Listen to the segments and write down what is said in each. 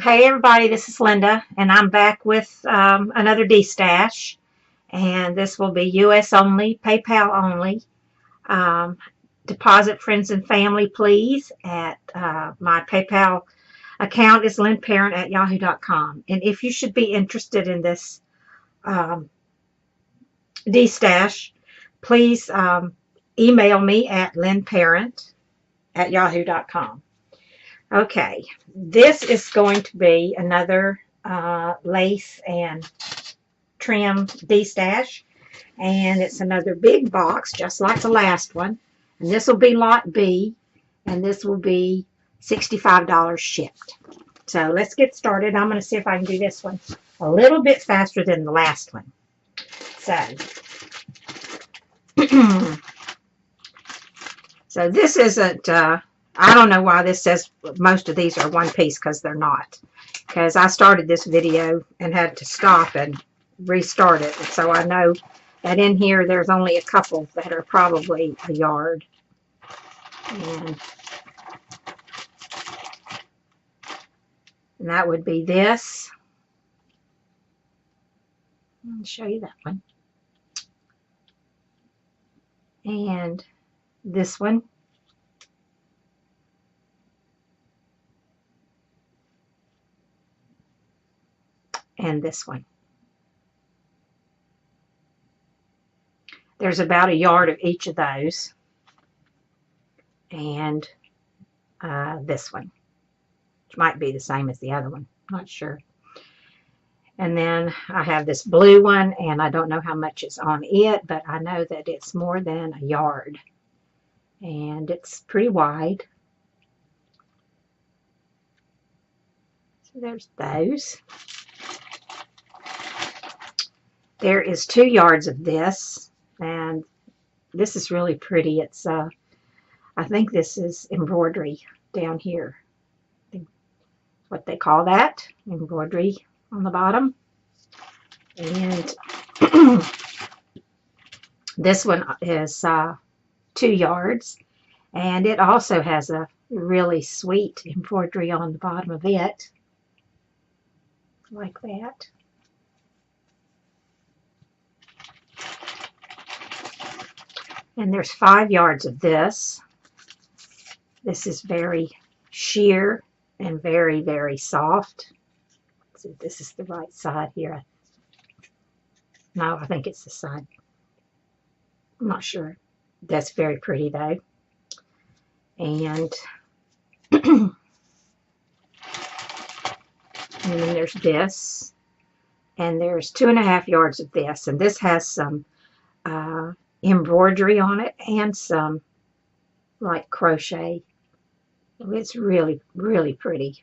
Hey everybody, this is Linda, and I'm back with another Destash, and this will be U.S. only, PayPal only. Um, Deposit friends and family, please. At my PayPal account is lynnparent@yahoo.com, and if you should be interested in this um, Destash, please email me at lynnparent@yahoo.com. Okay, this is going to be another lace and trim Destash, and it's another big box just like the last one, and this will be lot B, and this will be $65 shipped. So let's get started. I'm going to see if I can do this one a little bit faster than the last one. So so this isn't I don't know why this says most of these are one piece, because they're not. Because I started this video and had to stop and restart it. So I know that in here there's only a couple that are probably a yard. And that would be this. I'll show you that one. And this one. And this one. There's about a yard of each of those. And this one, which might be the same as the other one. Not sure. And then I have this blue one, and I don't know how much is on it, but I know that it's more than a yard. And it's pretty wide. So there's those. There is 2 yards of this, and this is really pretty. It's I think this is embroidery down here. I think what they call that, embroidery on the bottom. And this one is 2 yards, and it also has a really sweet embroidery on the bottom of it, like that. And there's 5 yards of this. This is very sheer and very, very soft. Let's see if this is the right side here. No, I think it's the side. I'm not sure. That's very pretty though. And and then there's this. And there's 2.5 yards of this. And this has some embroidery on it and some like crochet. It's really, really pretty.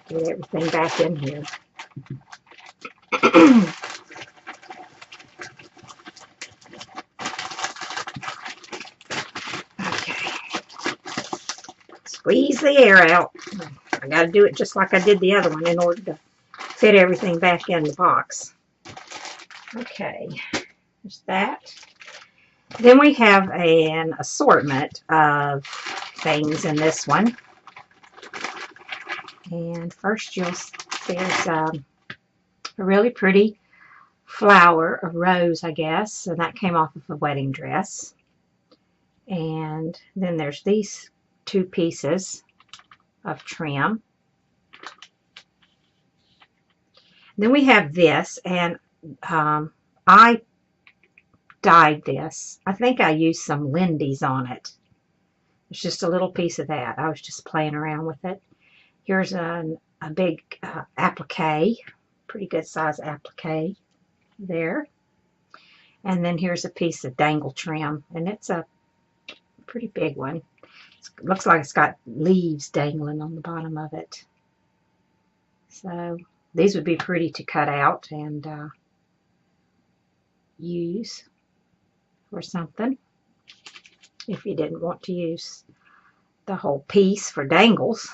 Get everything back in here. Okay. Squeeze the air out. I got to do it just like I did the other one in order to fit everything back in the box. Okay, there's that. Then we have an assortment of things in this one. And first there's a really pretty flower, a rose, I guess, and that came off of a wedding dress. And then there's these 2 pieces of trim. Then we have this, and I dyed this. I think I used some Lindy's on it. It's just a little piece of that. I was just playing around with it. Here's a big applique, pretty good size applique there. And then here's a piece of dangle trim, and it's a pretty big one. It looks like it's got leaves dangling on the bottom of it. So these would be pretty to cut out and use or something if you didn't want to use the whole piece for dangles.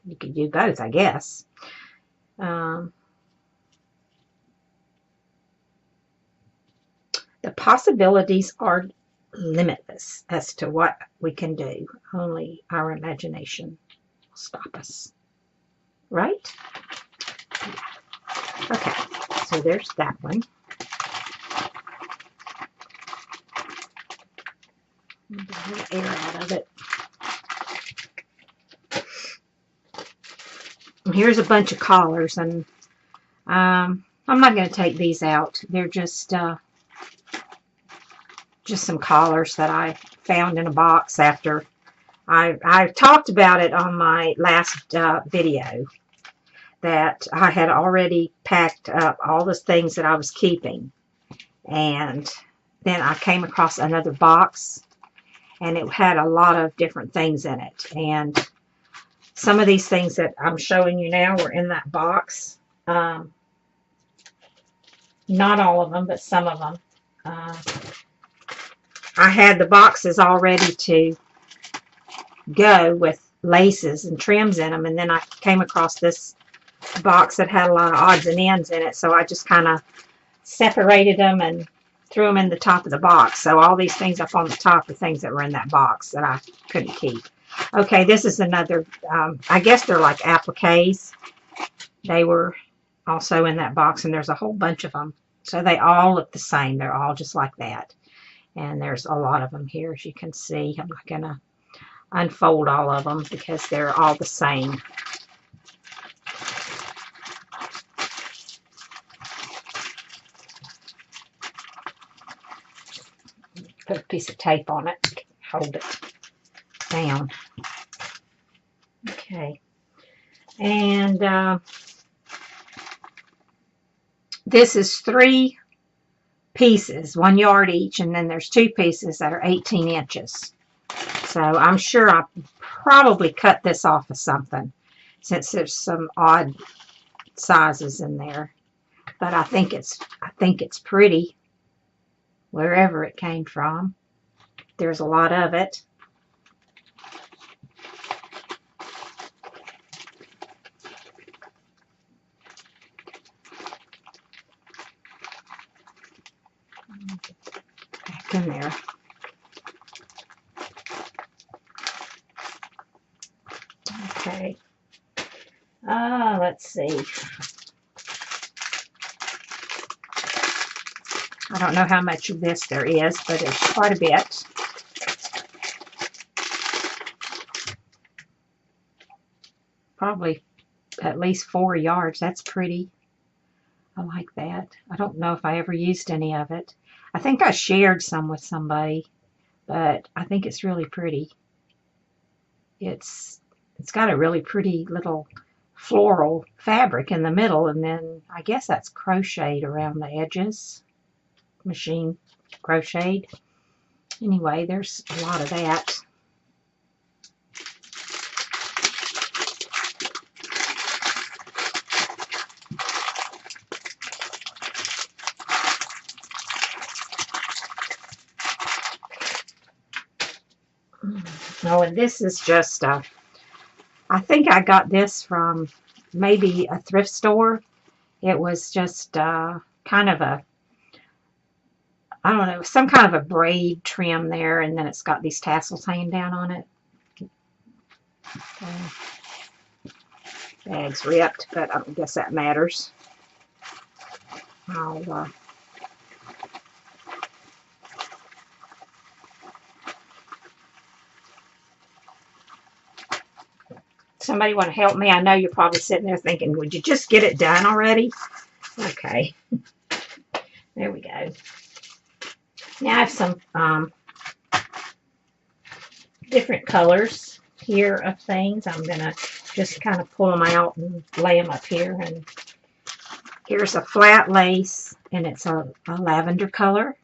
You could do both, I guess. possibilities are limitless as to what we can do. Only our imagination will stop us. Right? Okay, so there's that one. Get a little air out of it. And here's a bunch of collars, and I'm not going to take these out. They're just some collars that I found in a box after I talked about it on my last video, that I had already packed up all the things that I was keeping, and then I came across another box, and it had a lot of different things in it, and some of these things that I'm showing you now were in that box. Not all of them, but some of them. I had the boxes all ready to go with laces and trims in them, and then I came across this box that had a lot of odds and ends in it, so I just kind of separated them and threw them in the top of the box. So all these things up on the top are things that were in that box that I couldn't keep. Okay, this is another, I guess they're like appliques. They were also in that box, and there's a whole bunch of them. So they all look the same. They're all just like that. And there's a lot of them here, as you can see. I'm not going to unfold all of them because they're all the same. Put a piece of tape on it, hold it down. Okay, and this is 3 pieces, 1 yard each, and then there's 2 pieces that are 18 inches. So I'm sure I probably cut this off of something, since there's some odd sizes in there. But I think it's pretty, wherever it came from. There's a lot of it. Back in there. Okay. Let's see. I don't know how much of this there is, but it's quite a bit. Probably at least 4 yards. That's pretty. I like that. I don't know if I ever used any of it. I think I shared some with somebody, but I think it's really pretty. It's got a really pretty little floral fabric in the middle, and then I guess that's crocheted around the edges. Machine crocheted. Anyway, there's a lot of that. Oh, and this is just I think I got this from maybe a thrift store. It was just kind of a, I don't know, some kind of a braid trim there, and then it's got these tassels hanging down on it. Bag's ripped, but I don't guess that matters. I'll somebody want to help me? I know you're probably sitting there thinking, would you just get it done already? Okay. There we go. Now I have some different colors here of things. I'm going to just kind of pull them out and lay them up here. And here's a flat lace, and it's a lavender color.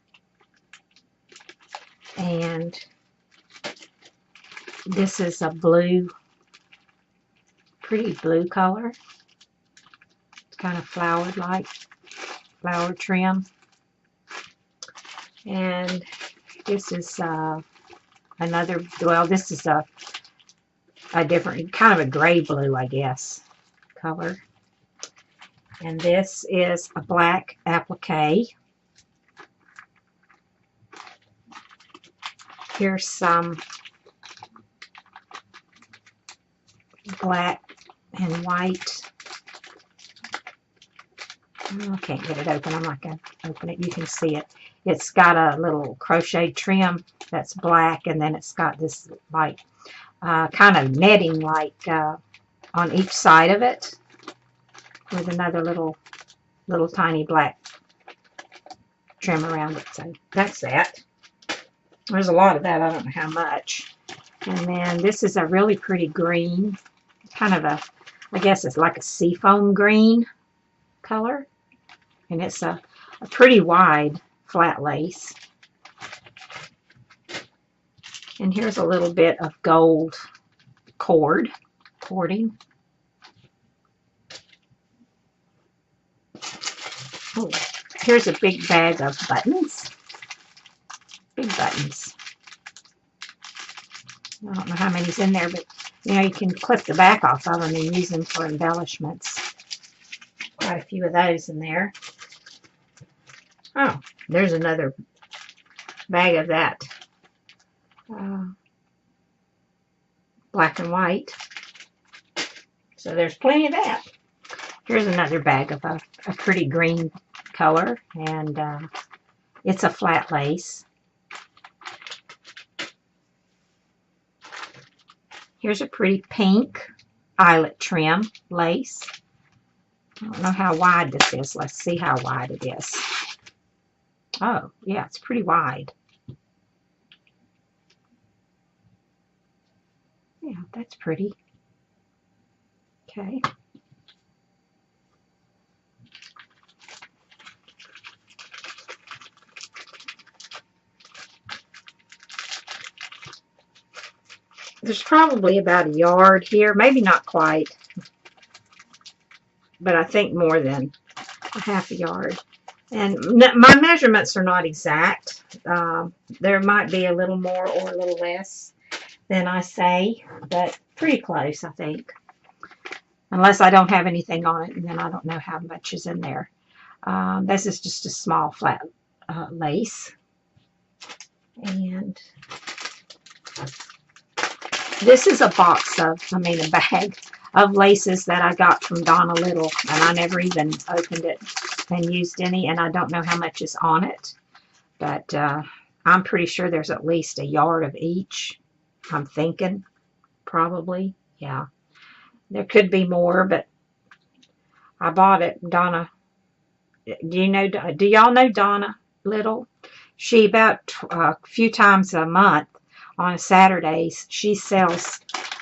And this is a blue, pretty blue color. It's kind of flowered like, flower trim. And this is another, well, this is a different, kind of a gray blue, I guess, color. And this is a black applique. Here's some black and white. Oh, I can't get it open. I'm not going to open it. You can see it. It's got a little crochet trim that's black, and then it's got this like kind of netting like on each side of it with another little tiny black trim around it. So that's that. There's a lot of that. I don't know how much. And then this is a really pretty green, kind of a, I guess it's like a seafoam green color. And it's a pretty wide flat lace. And here's a little bit of gold cording. Oh, here's a big bag of buttons. Big buttons. I don't know how many's in there, but you know, you can clip the back off of them and use them for embellishments. Quite a few of those in there. Oh, there's another bag of that. Black and white. So there's plenty of that. Here's another bag of a pretty green color, and it's a flat lace. Here's a pretty pink eyelet trim lace. I don't know how wide this is. Let's see how wide it is. Oh, yeah, it's pretty wide. Yeah, that's pretty. Okay. There's probably about a yard here, maybe not quite, but I think more than a half a yard. And my measurements are not exact. There might be a little more or a little less than I say, but pretty close, I think. Unless I don't have anything on it, and then I don't know how much is in there. This is just a small flat lace. And this is a bag of laces that I got from Donna Little, and I never even opened it and used any, and I don't know how much is on it, but I'm pretty sure there's at least a yard of each. I'm thinking, probably, yeah. There could be more, but I bought it. Donna, do y'all know Donna Little? She, about a few times a month on Saturdays, she sells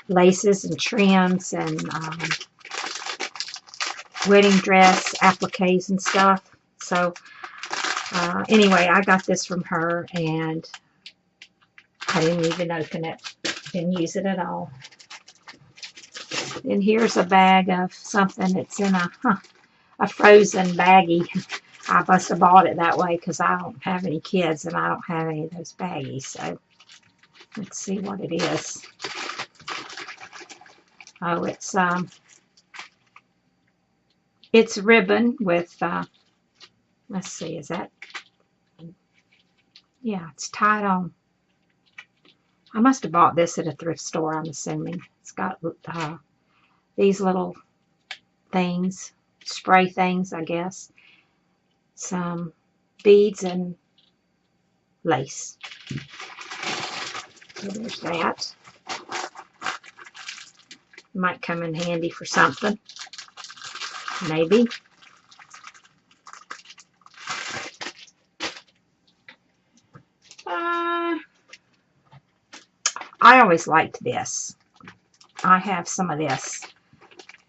laces and trims and wedding dress appliques and stuff. So anyway, I got this from her, and I didn't even open it. Didn't use it at all. And here's a bag of something that's in a frozen baggie. I must have bought it that way because I don't have any kids and I don't have any of those baggies. So let's see what it is. Oh, it's ribbon with, let's see, is that, yeah, it's tied on. I must have bought this at a thrift store, I'm assuming. It's got these little things, spray things, I guess. Some beads and lace. So there's that. Might come in handy for something. Maybe. I always liked this. I have some of this.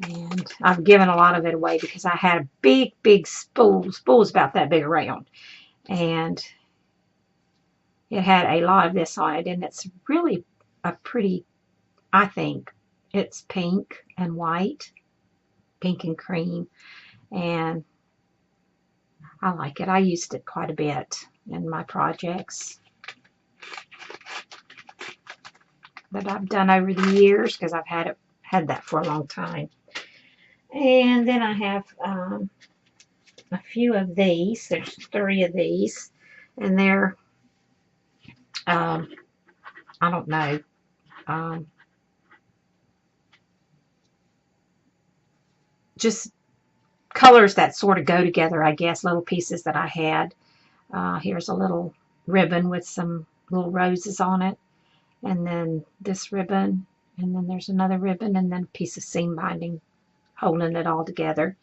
And I've given a lot of it away because I had big spools about that big around. And it had a lot of this on it. And it's really a pretty, I think, it's pink and white. Pink and cream. And I like it. I used it quite a bit in my projects that I've done over the years because I've had that for a long time. And then I have a few of these. There's 3 of these, and they're I don't know. Um, just colors that sort of go together, I guess, little pieces that I had. Here's a little ribbon with some little roses on it, and then this ribbon, and then there's another ribbon, and then a piece of seam binding holding it all together.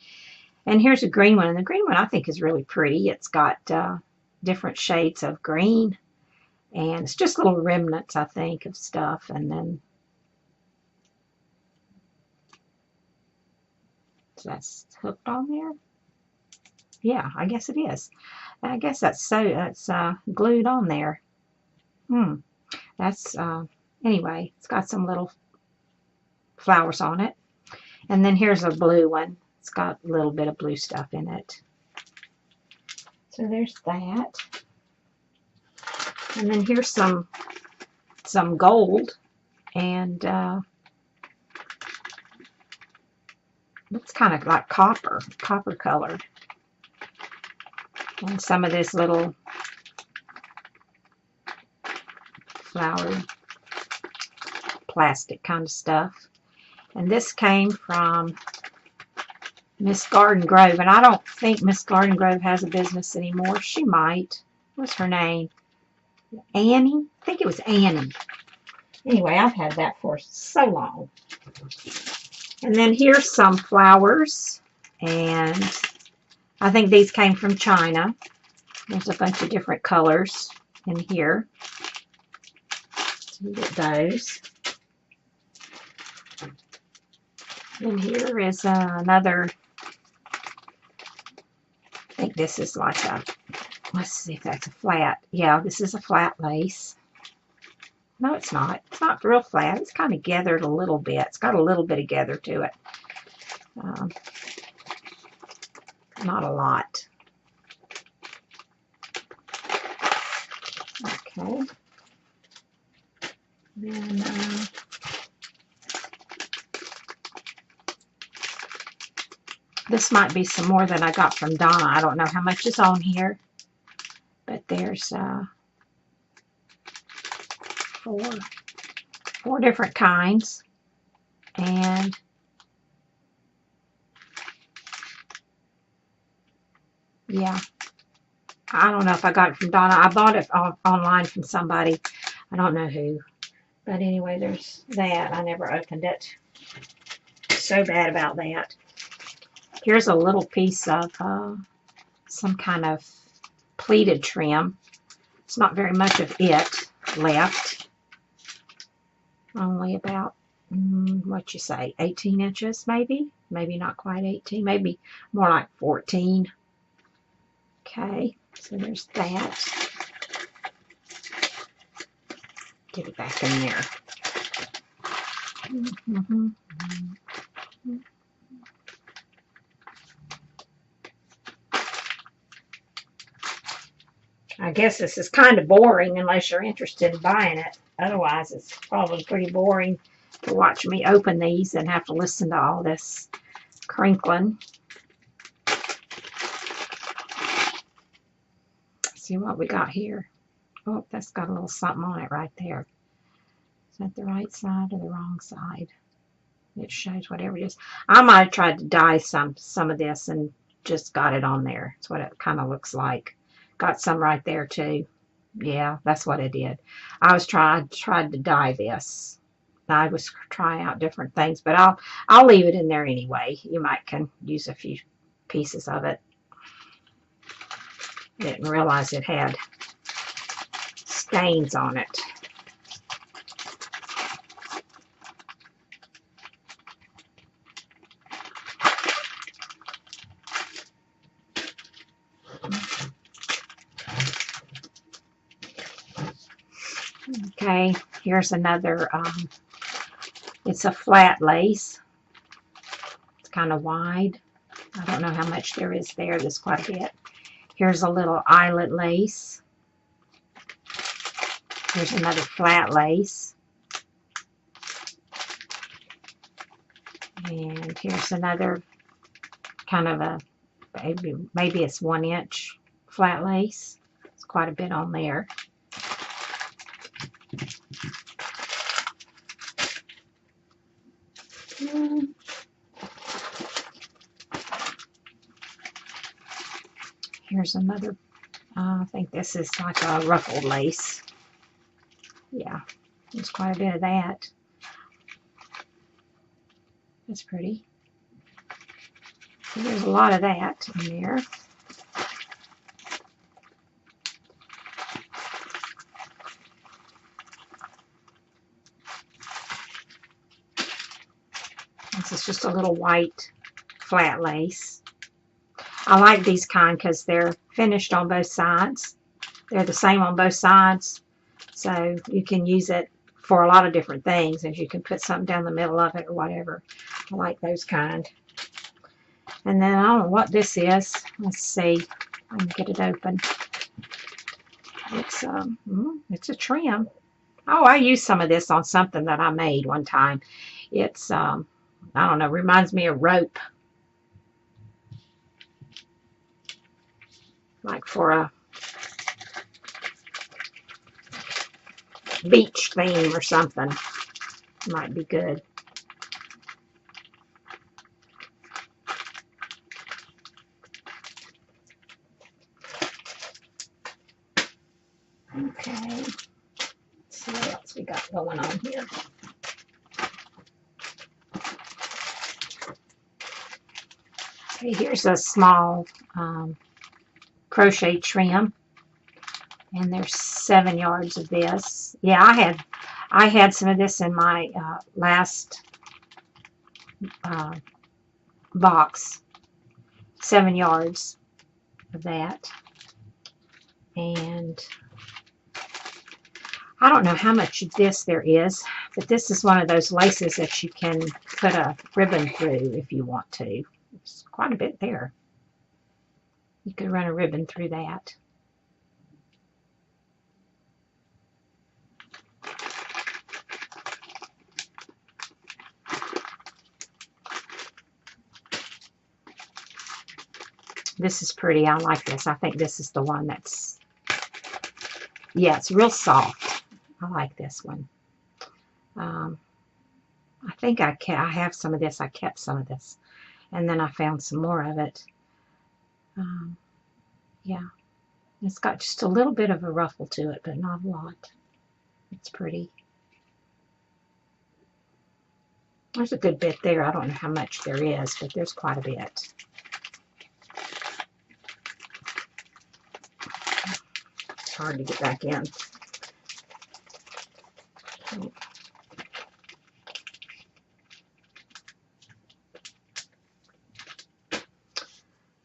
And here's a green one, and the green one I think is really pretty. It's got different shades of green, and it's just little remnants, I think, of stuff. And then so that's hooked on there. Yeah, I guess it is. I guess that's glued on there. That's anyway. It's got some little flowers on it, and then here's a blue one. It's got a little bit of blue stuff in it. So there's that. And then here's some gold, and it's kind of like copper colored. And some of this little flowery plastic kind of stuff. And this came from Miss Garden Grove, and I don't think Miss Garden Grove has a business anymore. She might. What's her name? Annie? I think it was Annie. Anyway, I've had that for so long. And then here's some flowers, and I think these came from China. There's a bunch of different colors in here. So you get those. And here is another, I think this is like a, let's see if that's a flat. Yeah, this is a flat lace. No, it's not. It's not real flat. It's kind of gathered a little bit. It's got a little bit of gather to it. Not a lot. Okay. Then this might be some more that I got from Donna. I don't know how much is on here, but there's four different kinds, and yeah, I don't know if I got it from Donna. I bought it online from somebody. I don't know who, but anyway, there's that. I never opened it. So bad about that. Here's a little piece of some kind of pleated trim. It's not very much of it left. Only about, what you say, 18 inches maybe? Maybe not quite 18. Maybe more like 14. Okay, so there's that. Get it back in there. I guess this is kind of boring unless you're interested in buying it. Otherwise, it's probably pretty boring to watch me open these and have to listen to all this crinkling. See what we got here. Oh, that's got a little something on it right there. Is that the right side or the wrong side? It shows whatever it is. I might have tried to dye some of this and just got it on there. That's what it kind of looks like. Got some right there too. Yeah, that's what I did. I was tried to dye this. I was trying out different things, but I'll leave it in there anyway. You might can use a few pieces of it. Didn't realize it had stains on it. Okay, here's another, it's a flat lace. It's kind of wide. I don't know how much there is there. There's quite a bit. Here's a little eyelet lace. Here's another flat lace. And here's another kind of a, maybe it's 1 inch flat lace. It's quite a bit on there. Mm. Here's another, I think this is like a ruffled lace. Yeah, there's quite a bit of that. That's pretty. There's a lot of that in there. This is just a little white flat lace. I like these kind because they're finished on both sides. They're the same on both sides. So you can use it for a lot of different things. As you can put something down the middle of it or whatever. I like those kind. And then I don't know what this is. Let's see. I can get it open. It's a trim. Oh, I used some of this on something that I made one time. It's I don't know, reminds me of rope. Like for a beach theme or something. Might be good. Okay. Let's see what else we got going on here. Okay, here's a small crochet trim. And there's 7 yards of this. Yeah, I had some of this in my last box. 7 yards of that. And I don't know how much of this there is, but this is one of those laces that you can put a ribbon through if you want to. There's quite a bit there. You could run a ribbon through that. This is pretty. I like this. I think this is the one that's, yeah, it's real soft. I like this one. I think I have some of this. I kept some of this. And then I found some more of it. Yeah. It's got just a little bit of a ruffle to it, but not a lot. It's pretty. There's a good bit there. I don't know how much there is, but there's quite a bit. It's hard to get back in.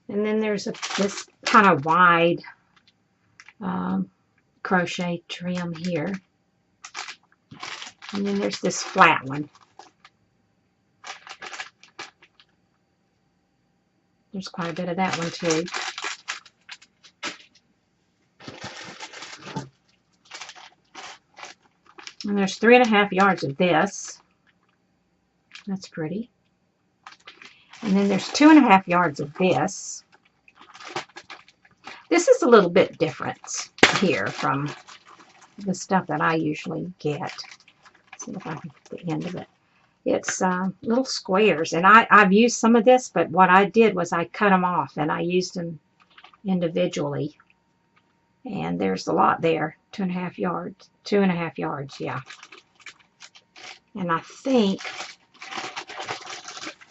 And then there's this kind of wide crochet trim here. And then there's this flat one. There's quite a bit of that one too. And there's 3.5 yards of this. That's pretty. And then there's 2.5 yards of this. This is a little bit different here from the stuff that I usually get. Let's see if I can get the end of it. It's little squares, and I've used some of this, but what I did was I cut them off and I used them individually. And there's a lot there, 2.5 yards, 2.5 yards, yeah. And I think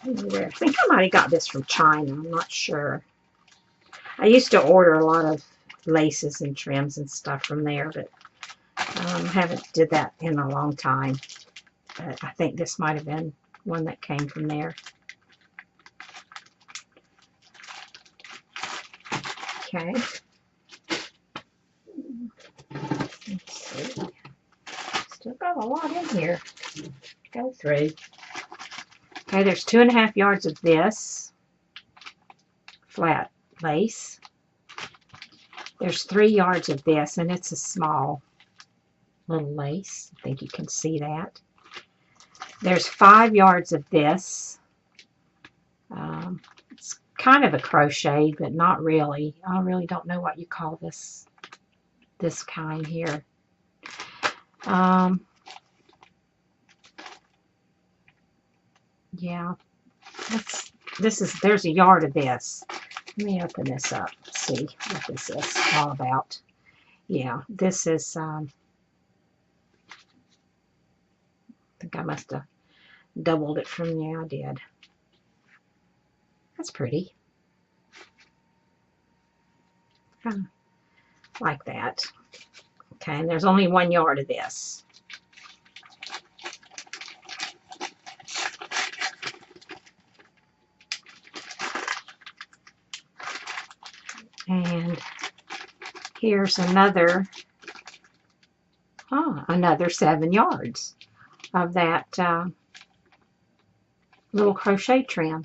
I might have got this from China. I'm not sure. I used to order a lot of laces and trims and stuff from there, but haven't did that in a long time. But I think this might have been one that came from there. Okay. Let's see. Still got a lot in here to go through. Okay, there's 2.5 yards of this flat lace. There's 3 yards of this, and it's a small little lace. I think you can see that. There's 5 yards of this. It's kind of a crochet, but not really. I really don't know what you call this kind here. Yeah, there's a yard of this. Let me open this up, see what this is all about. Yeah, this is, I think I must have doubled it from, yeah, I did. That's pretty. Kind of like that. Okay, and there's only 1 yard of this. And here's another, another 7 yards of that little crochet trim.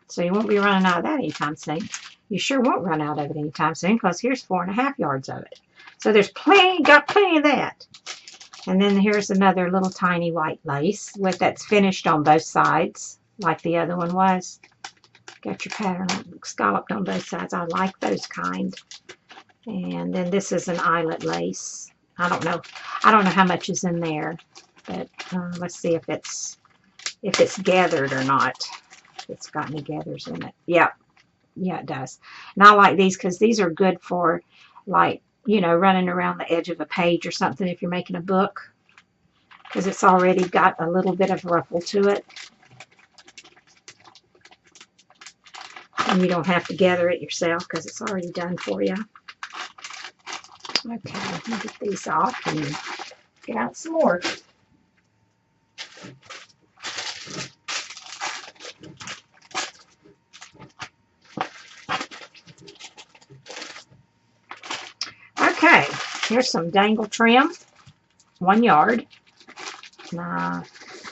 So you won't be running out of that anytime soon. You sure won't run out of it anytime soon because here's 4.5 yards of it. So there's got plenty of that. And then here's another little tiny white lace that's finished on both sides like the other one was. Got your pattern scalloped on both sides. I like those kind. And then this is an eyelet lace. I don't know how much is in there, but let's see if it's gathered or not. If it's got any gathers in it. Yeah, it does. And I like these because these are good for, like, you know, running around the edge of a page or something if you're making a book, because it's already got a little bit of ruffle to it. And you don't have to gather it yourself because it's already done for you. Okay, let me get these off and get out some more. Okay, here's some dangle trim, 1 yard. I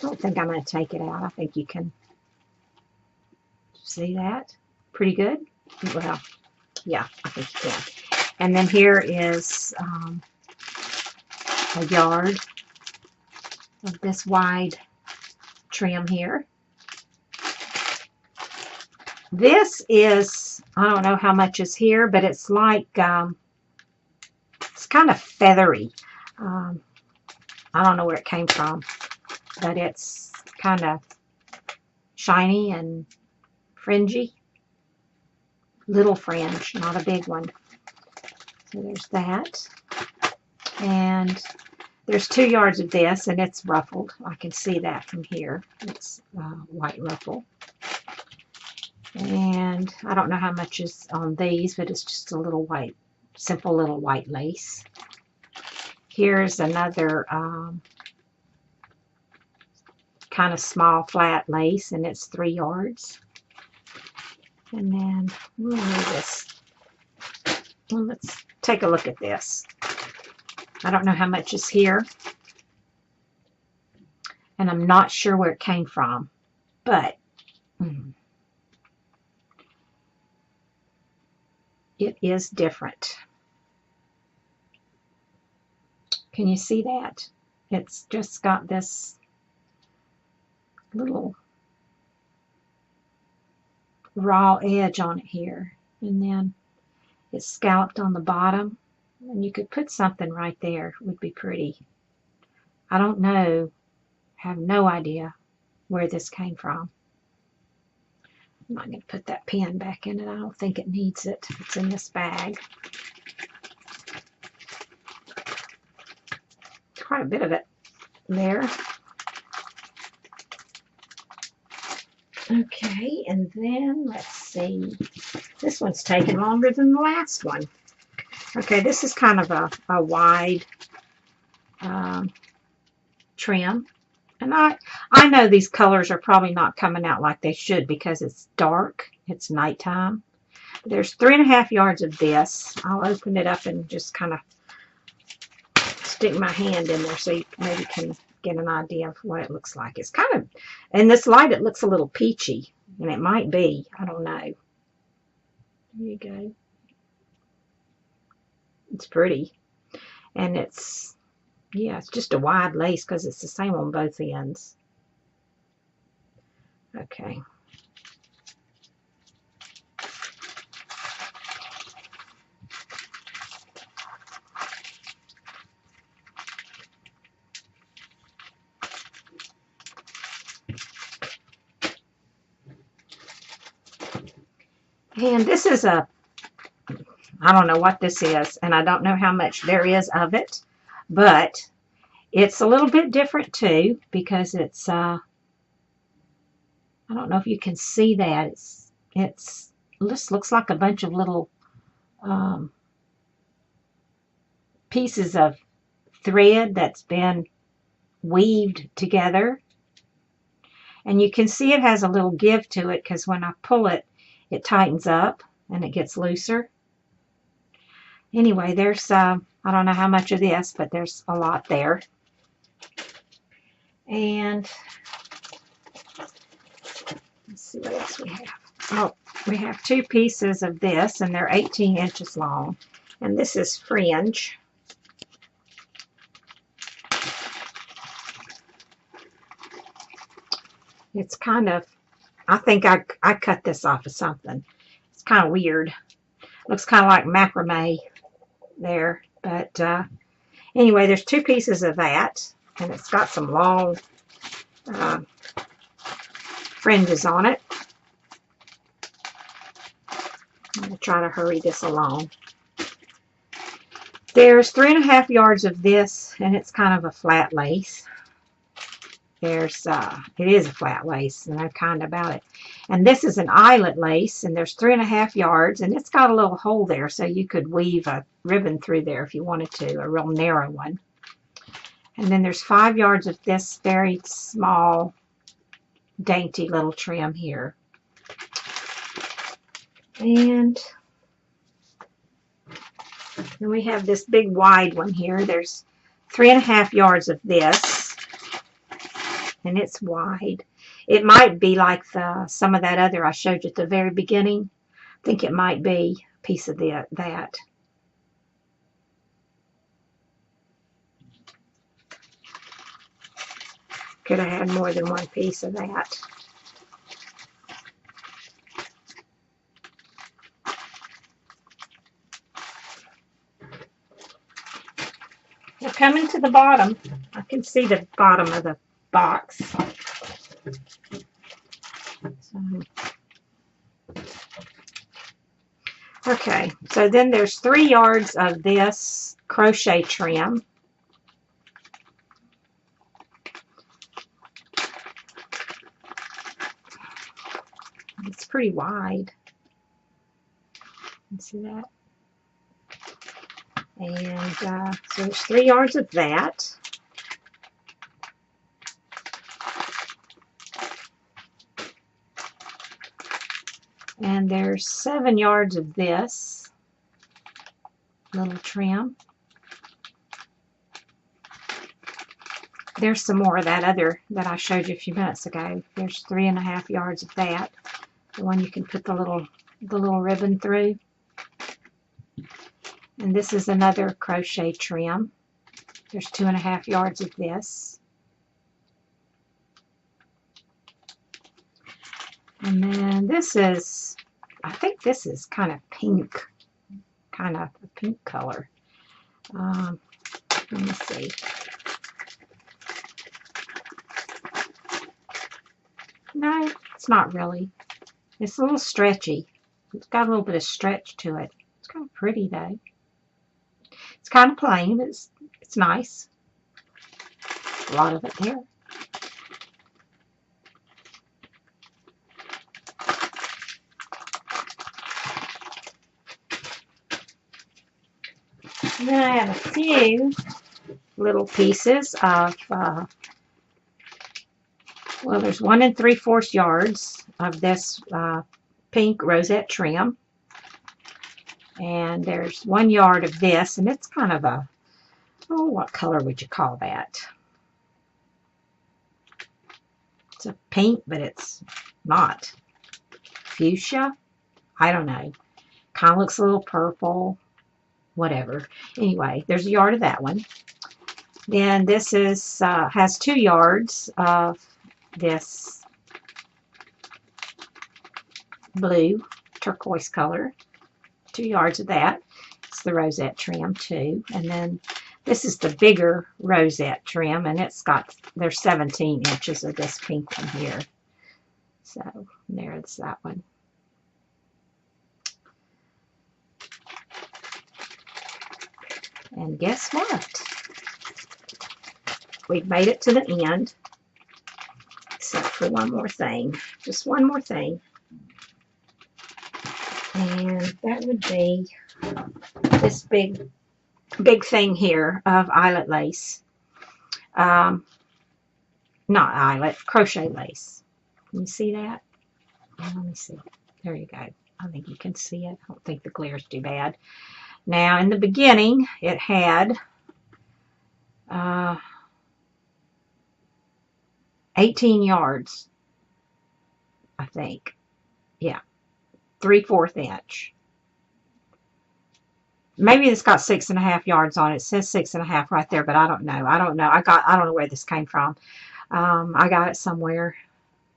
don't think I'm going to take it out. I think you can see that. Pretty good. Well, yeah, I think you can. And then here is a yard of this wide trim here. This is, I don't know how much is here, but it's like, it's kind of feathery. I don't know where it came from, but it's kind of shiny and fringy. Little fringe, not a big one. So there's that. And there's 2 yards of this, and it's ruffled. I can see that from here. It's white ruffle. And I don't know how much is on these, but it's just a little white, simple little white lace. Here's another kind of small flat lace, and it's 3 yards. And then we'll move this. Well, let's take a look at this. I don't know how much is here, and I'm not sure where it came from, but it is different. Can you see that? It's just got this little raw edge on it here, and then it's scalloped on the bottom, and you could put something right there. It would be pretty. I don't know, have no idea where this came from. I'm not going to put that pen back in it. I don't think it needs it. It's in this bag. Quite a bit of it there. Okay, and then let's see. This one's taken longer than the last one. Okay, this is kind of a wide trim. And I know these colors are probably not coming out like they should because it's dark. It's nighttime. There's 3.5 yards of this. I'll open it up and just kind of stick my hand in there so you maybe can get an idea of what it looks like. It's kind of, in this light, it looks a little peachy, and it might be. I don't know. There you go. It's pretty. And it's, yeah, it's just a wide lace because it's the same on both ends. Okay. And this is a, I don't know what this is, and I don't know how much there is of it, but it's a little bit different too, because it's, I don't know if you can see that. This looks like a bunch of little um, pieces of thread that's been weaved together. And you can see it has a little give to it, because when I pull it, it tightens up and it gets looser. Anyway, there's, I don't know how much of this, but there's a lot there. And let's see what else we have. Oh, we have 2 pieces of this, and they're 18 inches long. And this is fringe. It's kind of, I think I cut this off of something. It's kind of weird. Looks kind of like macrame there. But anyway, there's 2 pieces of that, and it's got some long fringes on it. I'm going to try to hurry this along. There's 3.5 yards of this, and it's kind of a flat lace. There's, it is a flat lace, and I'm kind about it. And this is an eyelet lace, and there's 3.5 yards, and it's got a little hole there, so you could weave a ribbon through there if you wanted to, a real narrow one. And then there's 5 yards of this very small, dainty little trim here. And then we have this big wide one here. There's 3.5 yards of this, and it's wide. It might be like some of that other I showed you at the very beginning. I think it might be a piece of that. Could have had more than one piece of that. We're coming to the bottom. I can see the bottom of the box. Okay, so then there's 3 yards of this crochet trim. It's pretty wide. You see that? And so there's 3 yards of that. And there's 7 yards of this little trim. There's some more of that other that I showed you a few minutes ago. There's 3.5 yards of that. The one you can put the little ribbon through. And this is another crochet trim. There's 2.5 yards of this. And then this is, I think this is kind of pink, kind of a pink color. Let me see. No, it's not really. It's a little stretchy. It's got a little bit of stretch to it. It's kind of pretty though. It's kind of plain, but it's nice. A lot of it there. And then I have a few little pieces of, well, there's 1 3/4 yards of this pink rosette trim. And there's 1 yard of this, and it's kind of a, oh, what color would you call that? It's a pink, but it's not. Fuchsia? I don't know. Kind of looks a little purple. Whatever. Anyway, there's a yard of that one. Then this is has 2 yards of this blue turquoise color. 2 yards of that. It's the rosette trim too. And then this is the bigger rosette trim, and it's got, there's 17 inches of this pink one here. So there's that one. And guess what? We've made it to the end, except for one more thing. Just one more thing. And that would be this big thing here of eyelet lace. Not eyelet, crochet lace. Can you see that? Let me see. There you go. I think you can see it. I don't think the glare is too bad. Now, in the beginning, it had 18 yards, I think. Yeah, 3/4 inch. Maybe it's got 6.5 yards on it. It says 6.5 right there, but I don't know. I don't know. I don't know where this came from. I got it somewhere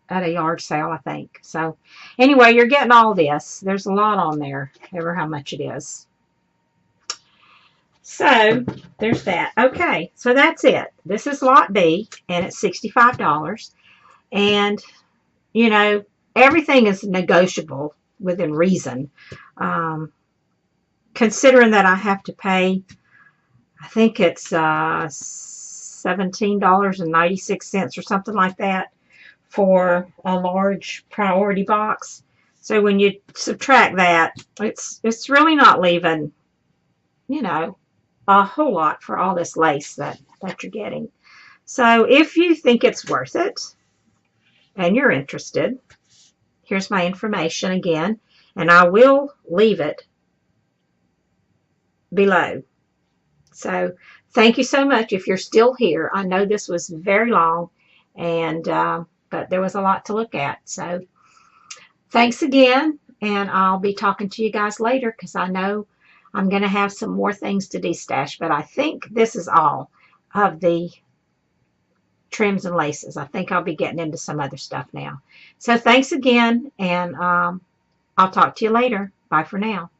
at a yard sale, I think. So anyway, you're getting all this. There's a lot on there, ever how much it is. So there's that. Okay, so that's it. This is lot B, and it's $65. And, you know, everything is negotiable within reason. Considering that I have to pay, I think it's $17.96 or something like that for a large priority box. So when you subtract that, it's really not leaving, you know, a whole lot for all this lace that you're getting. So if you think it's worth it and you're interested, here's my information again, and I will leave it below. So thank you so much if you're still here. I know this was very long, and but there was a lot to look at. So thanks again, and I'll be talking to you guys later because I know I'm going to have some more things to destash, but I think this is all of the trims and laces. I think I'll be getting into some other stuff now. So thanks again, and I'll talk to you later. Bye for now.